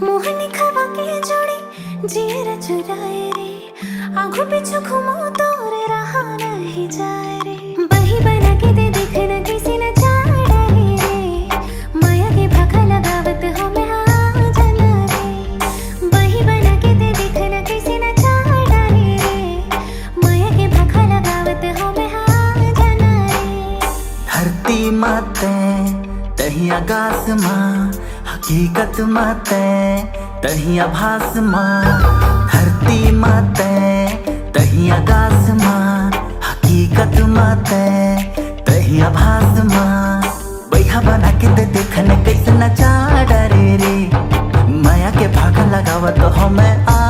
मोहनी खवा के जोड़ी जीरा चुराए रे, आंखों पीछे घुमो तो रे रहा नहीं जाए रे। बही बना के दे देख न किसी न चाड़ाए रे, माया के भागा लगावत हो मैं आ जाना रे। बही बना के दे देख न किसी न चाड़ाए रे, माया के भागा लगावत हो मैं आ जाना रे। धरती माते तही आकाश माँ, हकीकत माते तही आभास माँ। धरती माते तही आकाश माँ, हकीकत माते तही आभास माँ। बैहा बना के दे देखने कैसे नचा डरे रे, माया के भागा लगावत हो मैं आ